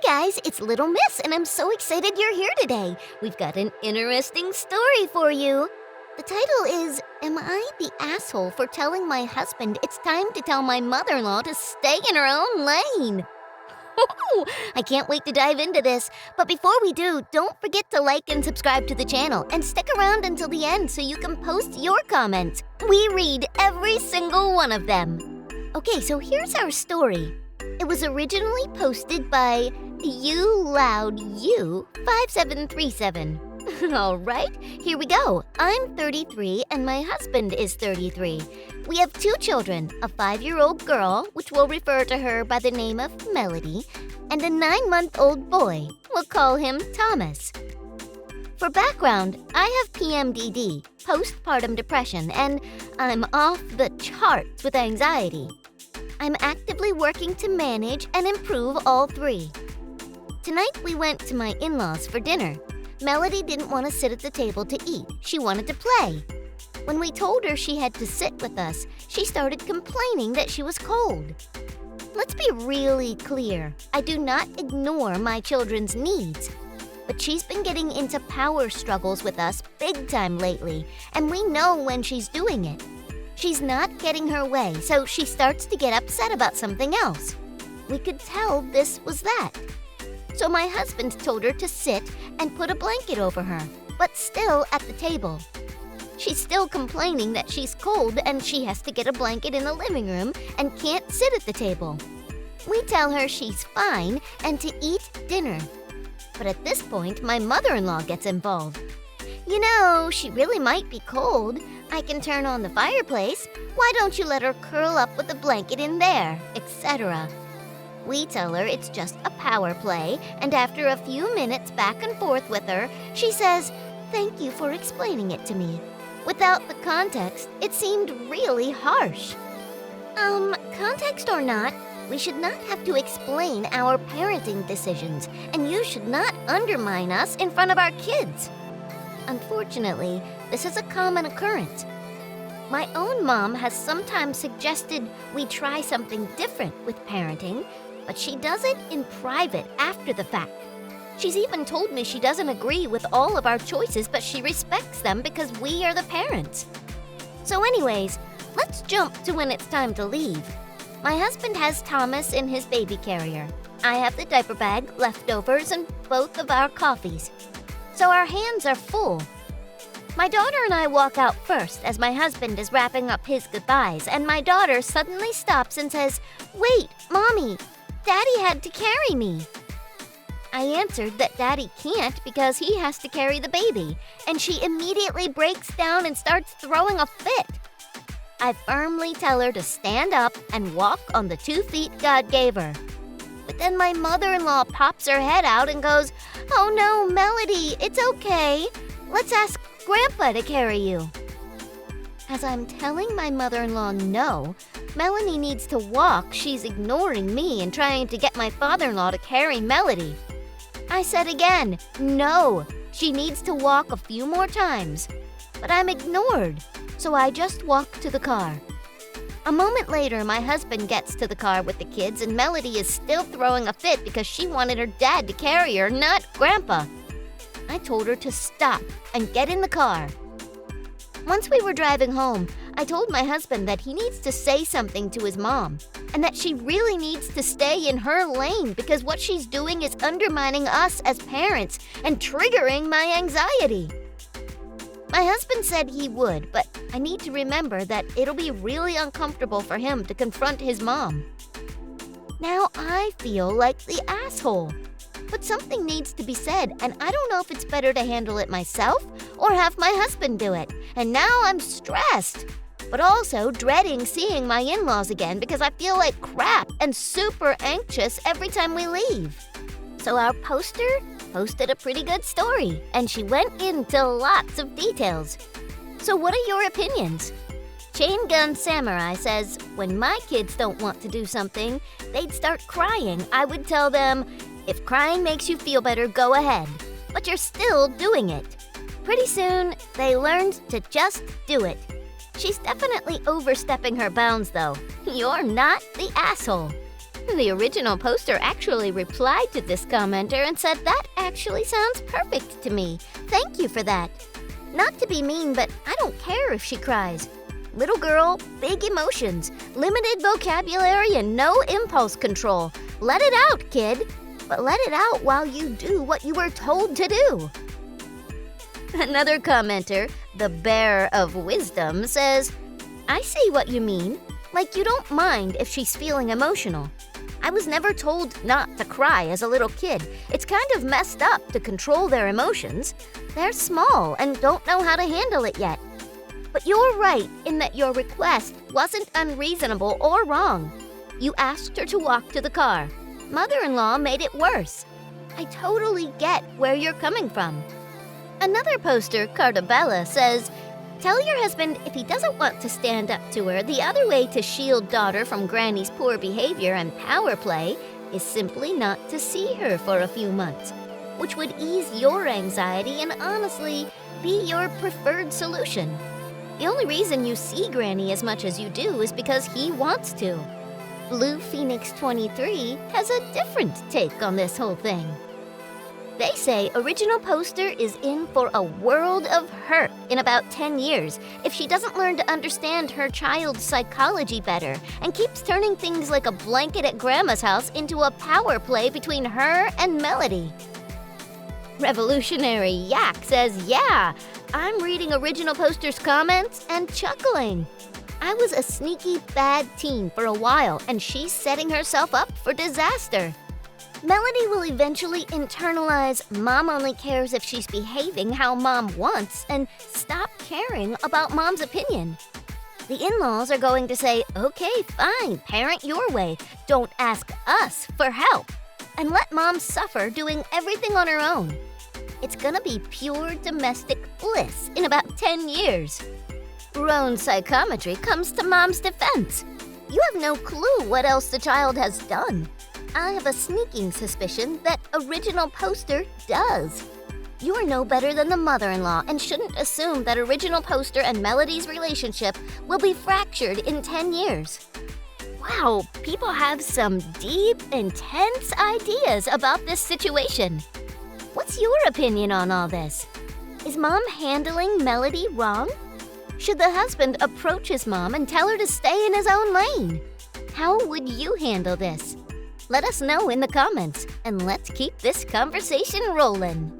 guys, it's Little Miss, and I'm so excited you're here today. We've got an interesting story for you. The title is, Am I the Asshole for Telling My Husband It's Time to Tell My Mother-in-Law to Stay in Her Own Lane? I can't wait to dive into this, but before we do, don't forget to like and subscribe to the channel, and stick around until the end so you can post your comments. We read every single one of them. Okay, so here's our story. It was originally posted by YouLoudU5737. All right, here we go. I'm 33 and my husband is 33. We have 2 children, a 5-year-old girl, which we'll refer to her by the name of Melody, and a 9-month-old boy. We'll call him Thomas. For background, I have PMDD, postpartum depression, and I'm off the charts with anxiety. I'm actively working to manage and improve all 3. Tonight we went to my in-laws for dinner. Melody didn't want to sit at the table to eat. She wanted to play. When we told her she had to sit with us, she started complaining that she was cold. Let's be really clear. I do not ignore my children's needs. But she's been getting into power struggles with us big time lately, and we know when she's doing it. She's not getting her way, so she starts to get upset about something else. We could tell this was that. So my husband told her to sit and put a blanket over her, but still at the table. She's still complaining that she's cold and she has to get a blanket in the living room and can't sit at the table. We tell her she's fine and to eat dinner. But at this point, my mother-in-law gets involved. You know, she really might be cold. I can turn on the fireplace. Why don't you let her curl up with a blanket in there, etc. We tell her it's just a power play, and after a few minutes back and forth with her, she says, "Thank you for explaining it to me." Without the context, it seemed really harsh. Context or not, we should not have to explain our parenting decisions, and you should not undermine us in front of our kids. Unfortunately, this is a common occurrence. My own mom has sometimes suggested we try something different with parenting, but she does it in private after the fact. She's even told me she doesn't agree with all of our choices, but she respects them because we are the parents. So anyways, let's jump to when it's time to leave. My husband has Thomas in his baby carrier. I have the diaper bag, leftovers, and both of our coffees. So our hands are full. My daughter and I walk out first as my husband is wrapping up his goodbyes, and my daughter suddenly stops and says, "Wait, Mommy, Daddy had to carry me." I answered that Daddy can't because he has to carry the baby, and she immediately breaks down and starts throwing a fit. I firmly tell her to stand up and walk on the 2 feet God gave her. But then my mother-in-law pops her head out and goes, "Oh no, Melody, it's okay. Let's ask Grandpa to carry you." As I'm telling my mother-in-law no, Melanie needs to walk, she's ignoring me and trying to get my father-in-law to carry Melody. I said again, no, she needs to walk a few more times. But I'm ignored, so I just walk to the car. A moment later, my husband gets to the car with the kids, and Melody is still throwing a fit because she wanted her dad to carry her, not Grandpa. I told her to stop and get in the car. Once we were driving home, I told my husband that he needs to say something to his mom, and that she really needs to stay in her lane because what she's doing is undermining us as parents and triggering my anxiety. My husband said he would, but I need to remember that it'll be really uncomfortable for him to confront his mom. Now I feel like the asshole. But something needs to be said, and I don't know if it's better to handle it myself or have my husband do it. And now I'm stressed, but also dreading seeing my in-laws again because I feel like crap and super anxious every time we leave. So our poster posted a pretty good story, and she went into lots of details. So what are your opinions? Chain Gun Samurai says, when my kids don't want to do something, they'd start crying. I would tell them, if crying makes you feel better, go ahead. But you're still doing it. Pretty soon, they learned to just do it. She's definitely overstepping her bounds, though. You're not the asshole. The original poster actually replied to this commenter and said, "That actually sounds perfect to me. Thank you for that. Not to be mean, but I don't care if she cries. Little girl, big emotions, limited vocabulary, and no impulse control. Let it out, kid. But let it out while you do what you were told to do." Another commenter, the Bear of Wisdom, says, "I see what you mean. Like you don't mind if she's feeling emotional. I was never told not to cry as a little kid. It's kind of messed up to control their emotions. They're small and don't know how to handle it yet. But you're right in that your request wasn't unreasonable or wrong. You asked her to walk to the car. Mother-in-law made it worse. I totally get where you're coming from." Another poster, Cardabella, says, "Tell your husband if he doesn't want to stand up to her, the other way to shield daughter from Granny's poor behavior and power play is simply not to see her for a few months, which would ease your anxiety and honestly be your preferred solution. The only reason you see Granny as much as you do is because he wants to." Blue Phoenix 23 has a different take on this whole thing. They say original poster is in for a world of hurt in about 10 years if she doesn't learn to understand her child's psychology better and keeps turning things like a blanket at Grandma's house into a power play between her and Melody. Revolutionary Yak says, "Yeah, I'm reading original poster's comments and chuckling. I was a sneaky bad teen for a while and she's setting herself up for disaster. Melody will eventually internalize Mom only cares if she's behaving how Mom wants and stop caring about Mom's opinion. The in-laws are going to say, 'Okay, fine, parent your way. Don't ask us for help,' and let Mom suffer doing everything on her own. It's gonna be pure domestic bliss in about 10 years. Roan Psychometry comes to Mom's defense. You have no clue what else the child has done. I have a sneaking suspicion that original poster does. You are no better than the mother-in-law and shouldn't assume that original poster and Melody's relationship will be fractured in 10 years. Wow, people have some deep, intense ideas about this situation. What's your opinion on all this? Is Mom handling Melody wrong? Should the husband approach his mom and tell her to stay in his own lane? How would you handle this? Let us know in the comments, and let's keep this conversation rolling.